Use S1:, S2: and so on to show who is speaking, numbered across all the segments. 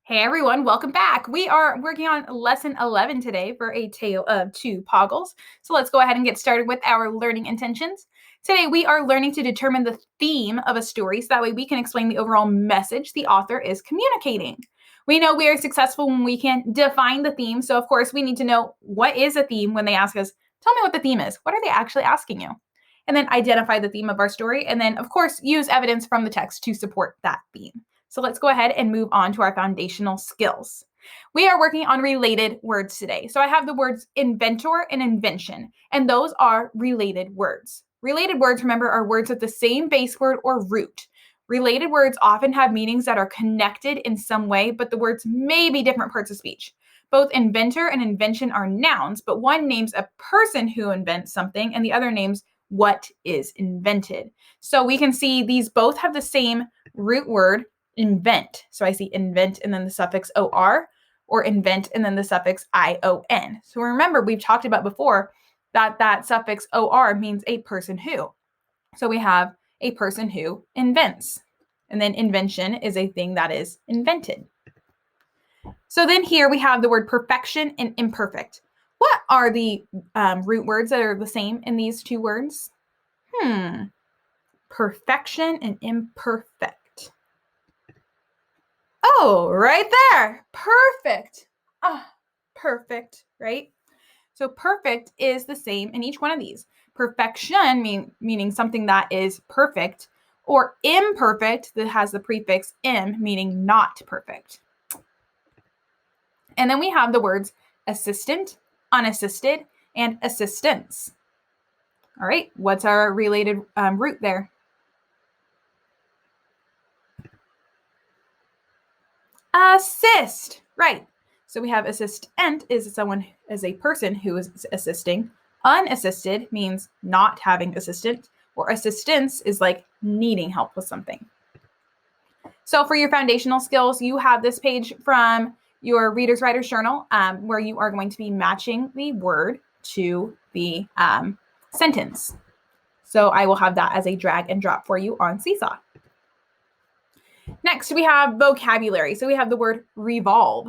S1: Hey everyone, welcome back. We are working on lesson 11 today for A Tale of Two Poggles. So let's go ahead and get started with our learning intentions. Today we are learning to determine the theme of a story so that way we can explain the overall message the author is communicating. We know we are successful when we can define the theme. So of course we need to know what is a theme when they ask us, tell me what the theme is. What are they actually asking you? And then identify the theme of our story. And then of course use evidence from the text to support that theme. So let's go ahead and move on to our foundational skills. We are working on related words today. So I have the words inventor and invention, and those are related words. Related words, remember, are words with the same base word or root. Related words often have meanings that are connected in some way, but the words may be different parts of speech. Both inventor and invention are nouns, but one names a person who invents something, and the other names what is invented. So we can see these both have the same root word, invent. So I see invent and then the suffix or invent and then the suffix ion. So remember, we've talked about before that suffix or means a person who. So we have a person who invents. And then invention is a thing that is invented. So then here we have the word perfection and imperfect. What are the root words that are the same in these two words? Perfection and imperfect. Oh, right there. Perfect. Perfect, right? So perfect is the same in each one of these. Perfection meaning something that is perfect, or imperfect that has the prefix im, meaning not perfect. And then we have the words assistant, unassisted, and assistance. All right, what's our related root there? Assist, right. So we have assistant is a person who is assisting. Unassisted means not having assistant, or assistance is like needing help with something. So for your foundational skills, you have this page from your Reader's Writer's Journal where you are going to be matching the word to the sentence. So I will have that as a drag and drop for you on Seesaw. Next, we have vocabulary. So we have the word revolve.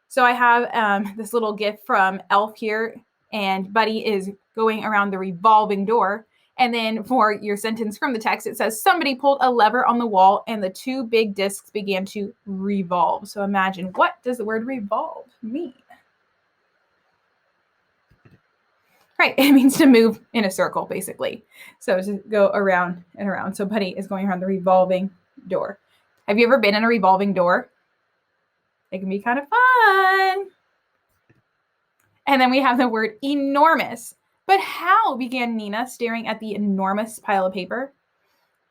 S1: So I have this little GIF from Elf here, and Buddy is going around the revolving door. And then for your sentence from the text, it says, somebody pulled a lever on the wall and the two big discs began to revolve. So imagine, what does the word revolve mean? Right, it means to move in a circle, basically. So to go around and around. So Buddy is going around the revolving door. Have you ever been in a revolving door? It can be kind of fun. And then we have the word enormous. But how, began Nina, staring at the enormous pile of paper.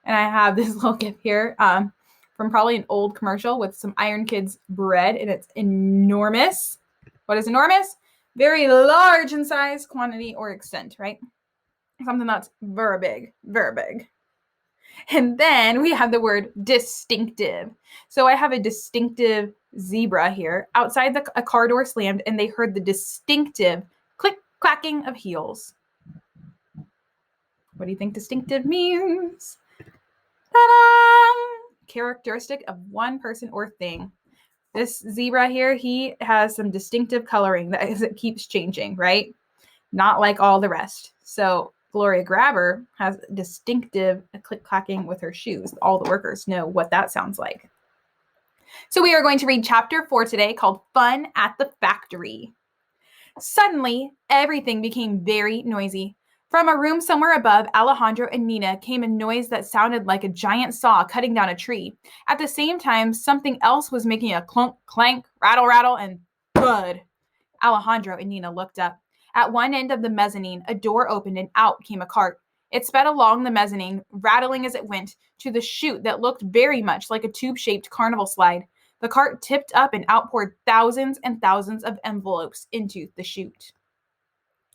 S1: And I have this little GIF here from probably an old commercial with some Iron Kids bread, and it's enormous. What is enormous? Very large in size, quantity, or extent, right? Something that's very big, very big. And then we have the word distinctive. So I have a distinctive zebra here. Outside a car door slammed, and they heard the distinctive click-clacking of heels. What do you think distinctive means? Ta-da! Characteristic of one person or thing. This zebra here, he has some distinctive coloring that it keeps changing, right? Not like all the rest. So Gloria Grabber has distinctive click-clacking with her shoes. All the workers know what that sounds like. So we are going to read chapter 4 today, called Fun at the Factory. Suddenly, everything became very noisy. From a room somewhere above Alejandro and Nina came a noise that sounded like a giant saw cutting down a tree. At the same time, something else was making a clunk, clank, rattle, rattle, and thud. Alejandro and Nina looked up. At one end of the mezzanine, a door opened and out came a cart. It sped along the mezzanine, rattling as it went, to the chute that looked very much like a tube-shaped carnival slide. The cart tipped up and outpoured thousands and thousands of envelopes into the chute.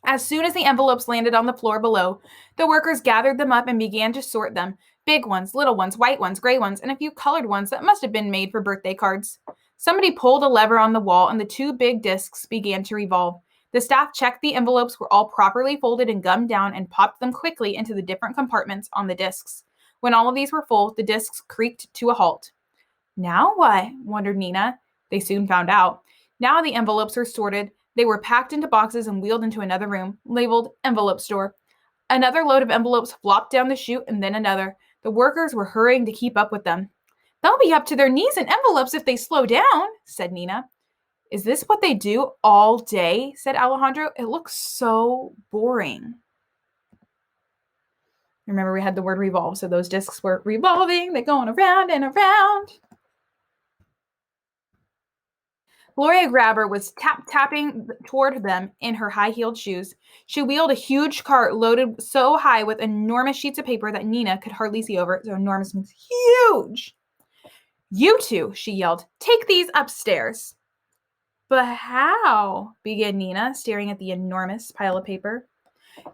S1: As soon as the envelopes landed on the floor below, the workers gathered them up and began to sort them. Big ones, little ones, white ones, gray ones, and a few colored ones that must have been made for birthday cards. Somebody pulled a lever on the wall and the two big discs began to revolve. The staff checked the envelopes were all properly folded and gummed down and popped them quickly into the different compartments on the discs. When all of these were full, the discs creaked to a halt. Now what? Wondered Nina. They soon found out. Now the envelopes were sorted. They were packed into boxes and wheeled into another room, labeled envelope store. Another load of envelopes flopped down the chute and then another. The workers were hurrying to keep up with them. They'll be up to their knees in envelopes if they slow down, said Nina. Is this what they do all day? Said Alejandro. It looks so boring. Remember, we had the word revolve, so those discs were revolving. They're going around and around. Gloria Grabber was tapping toward them in her high-heeled shoes. She wheeled a huge cart loaded so high with enormous sheets of paper that Nina could hardly see over it. So enormous means huge. You two, she yelled, take these upstairs. But how? Began Nina, staring at the enormous pile of paper.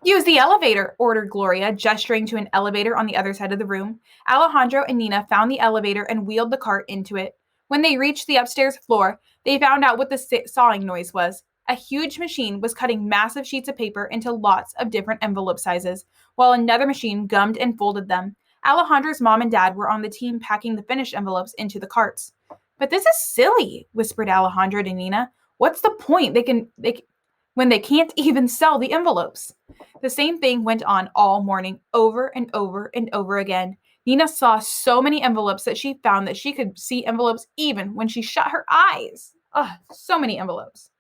S1: Use the elevator, ordered Gloria, gesturing to an elevator on the other side of the room. Alejandro and Nina found the elevator and wheeled the cart into it. When they reached the upstairs floor, they found out what the sawing noise was. A huge machine was cutting massive sheets of paper into lots of different envelope sizes, while another machine gummed and folded them. Alejandro's mom and dad were on the team packing the finished envelopes into the carts. But this is silly, whispered Alejandro to Nina. What's the point? When they can't even sell the envelopes. The same thing went on all morning, over and over and over again. Nina saw so many envelopes that she found that she could see envelopes even when she shut her eyes. Ugh, so many envelopes.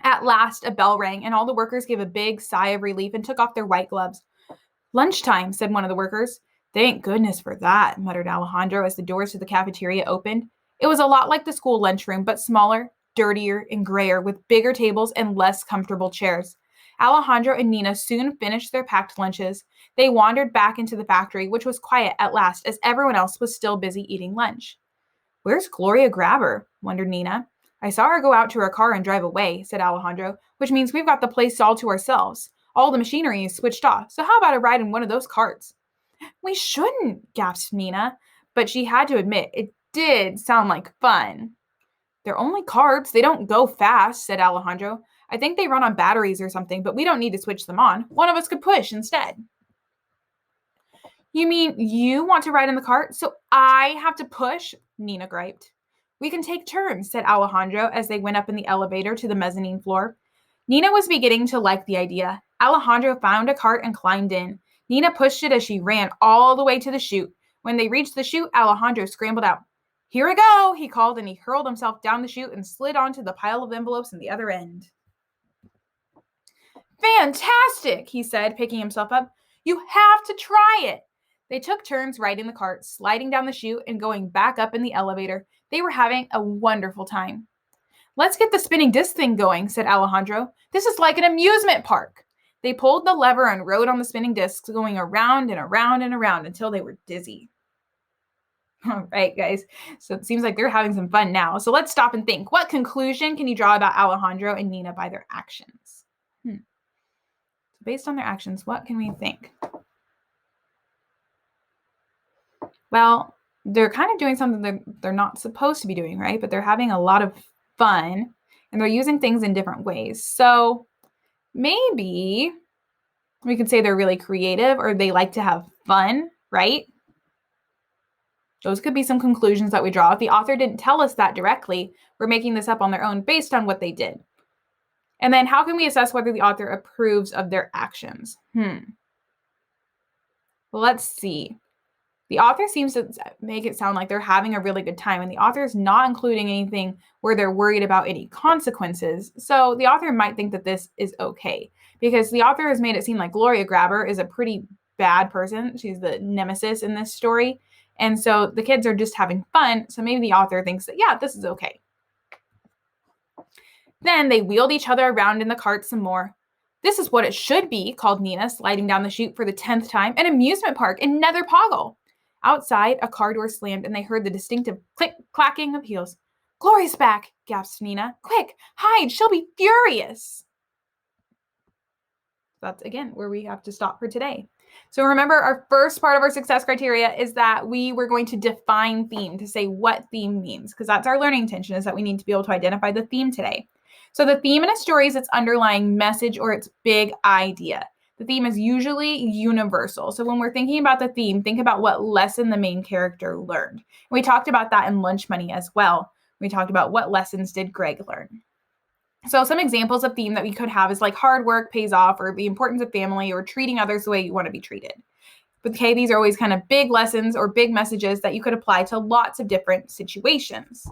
S1: At last, a bell rang, and all the workers gave a big sigh of relief and took off their white gloves. Lunchtime, said one of the workers. Thank goodness for that, muttered Alejandro as the doors to the cafeteria opened. It was a lot like the school lunchroom, but smaller, dirtier, and grayer, with bigger tables and less comfortable chairs. Alejandro and Nina soon finished their packed lunches. They wandered back into the factory, which was quiet at last, as everyone else was still busy eating lunch. Where's Gloria Grabber? Wondered Nina. I saw her go out to her car and drive away, said Alejandro, which means we've got the place all to ourselves. All the machinery is switched off, so how about a ride in one of those carts? We shouldn't, gasped Nina, but she had to admit it did sound like fun. They're only carts. They don't go fast, said Alejandro. I think they run on batteries or something, but we don't need to switch them on. One of us could push instead. You mean you want to ride in the cart, so I have to push? Nina griped. We can take turns, said Alejandro as they went up in the elevator to the mezzanine floor. Nina was beginning to like the idea. Alejandro found a cart and climbed in. Nina pushed it as she ran all the way to the chute. When they reached the chute, Alejandro scrambled out. Here we go, he called, and he hurled himself down the chute and slid onto the pile of envelopes in the other end. Fantastic, he said, picking himself up. You have to try it. They took turns riding the cart, sliding down the chute and going back up in the elevator. They were having a wonderful time. Let's get the spinning disc thing going, said Alejandro. This is like an amusement park. They pulled the lever and rode on the spinning discs, going around and around and around until they were dizzy. All right, guys. So it seems like they're having some fun now. So let's stop and think. What conclusion can you draw about Alejandro and Nina by their actions? Based on their actions, what can we think? Well, they're kind of doing something they're not supposed to be doing, right? But they're having a lot of fun, and they're using things in different ways. So maybe we could say they're really creative, or they like to have fun, right? Those could be some conclusions that we draw. If the author didn't tell us that directly, we're making this up on their own based on what they did. And then how can we assess whether the author approves of their actions? Well, let's see. The author seems to make it sound like they're having a really good time, and the author is not including anything where they're worried about any consequences. So the author might think that this is okay, because the author has made it seem like Gloria Grabber is a pretty bad person. She's the nemesis in this story. And so the kids are just having fun. So maybe the author thinks that, yeah, this is okay. Then they wheeled each other around in the cart some more. This is what it should be, called Nina, sliding down the chute for the 10th time. An amusement park in Nether Poggle. Outside, a car door slammed, and they heard the distinctive click-clacking of heels. Gloria's back, gasped Nina. Quick, hide, she'll be furious. That's, again, where we have to stop for today. So remember, our first part of our success criteria is that we were going to define theme, to say what theme means, because that's our learning intention, is that we need to be able to identify the theme today. So the theme in a story is its underlying message or its big idea. The theme is usually universal. So when we're thinking about the theme, think about what lesson the main character learned. We talked about that in Lunch Money as well. We talked about what lessons did Greg learn. So some examples of theme that we could have is like hard work pays off, or the importance of family, or treating others the way you want to be treated. But okay, these are always kind of big lessons or big messages that you could apply to lots of different situations.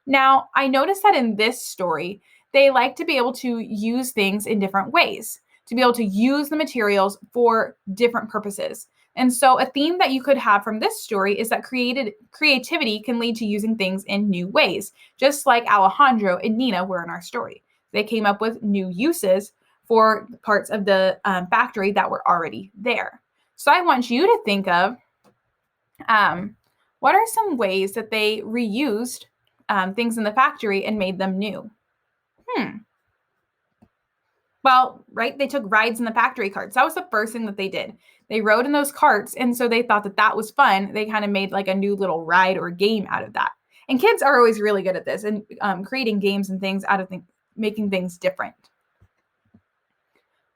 S1: Now, I noticed that in this story, they like to be able to use things in different ways, to be able to use the materials for different purposes. And so a theme that you could have from this story is that creativity can lead to using things in new ways, just like Alejandro and Nina were in our story. They came up with new uses for parts of the factory that were already there. So I want you to think of what are some ways that they reused things in the factory and made them new? Well, right, they took rides in the factory carts. That was the first thing that they did. They rode in those carts, and so they thought that that was fun. They kind of made like a new little ride or game out of that. And kids are always really good at this and creating games and things out of making things different.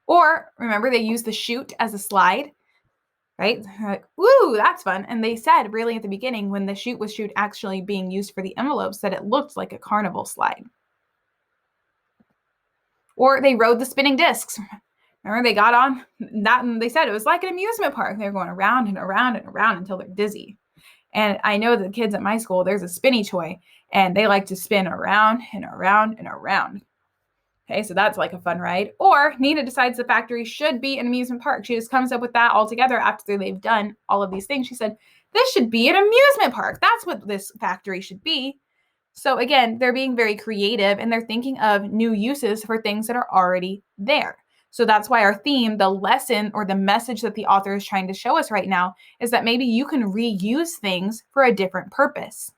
S1: Or remember, they used the chute as a slide, right? Like, woo, that's fun. And they said really at the beginning when the chute was actually being used for the envelopes that it looked like a carnival slide. Or they rode the spinning discs. Remember, they got on that and they said it was like an amusement park. They were going around and around and around until they're dizzy. And I know that the kids at my school, there's a spinny toy, and they like to spin around and around and around. Okay, so that's like a fun ride. Or Nina decides the factory should be an amusement park. She just comes up with that all together after they've done all of these things. She said, this should be an amusement park. That's what this factory should be. So again, they're being very creative and they're thinking of new uses for things that are already there. So that's why our theme, the lesson or the message that the author is trying to show us right now, is that maybe you can reuse things for a different purpose.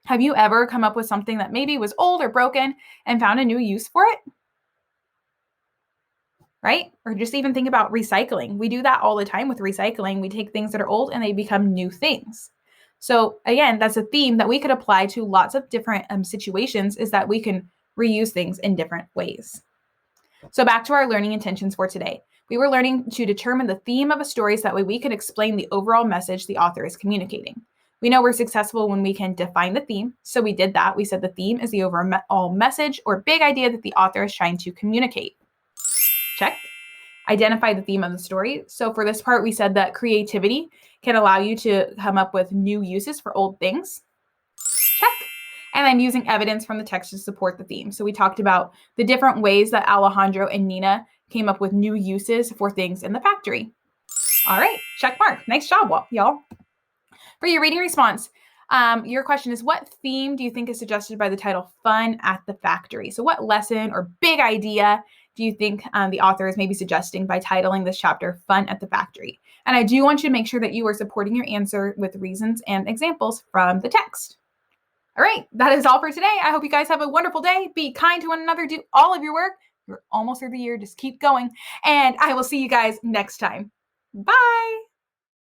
S1: Have you ever come up with something that maybe was old or broken and found a new use for it? Right? Or just even think about recycling. We do that all the time with recycling. We take things that are old and they become new things. So again, that's a theme that we could apply to lots of different situations, is that we can reuse things in different ways. So back to our learning intentions for today. We were learning to determine the theme of a story so that way we can explain the overall message the author is communicating. We know we're successful when we can define the theme. So we did that. We said the theme is the overall message or big idea that the author is trying to communicate. Check. Identify the theme of the story. So for this part, we said that creativity can allow you to come up with new uses for old things. Check. And then using evidence from the text to support the theme. So we talked about the different ways that Alejandro and Nina came up with new uses for things in the factory. All right, check mark. Nice job, y'all. For your reading response, your question is, what theme do you think is suggested by the title Fun at the Factory? So what lesson or big idea do you think the author is maybe suggesting by titling this chapter Fun at the Factory? And I do want you to make sure that you are supporting your answer with reasons and examples from the text. All right, that is all for today. I hope you guys have a wonderful day. Be kind to one another. Do all of your work. You're almost through the year. Just keep going. And I will see you guys next time. Bye.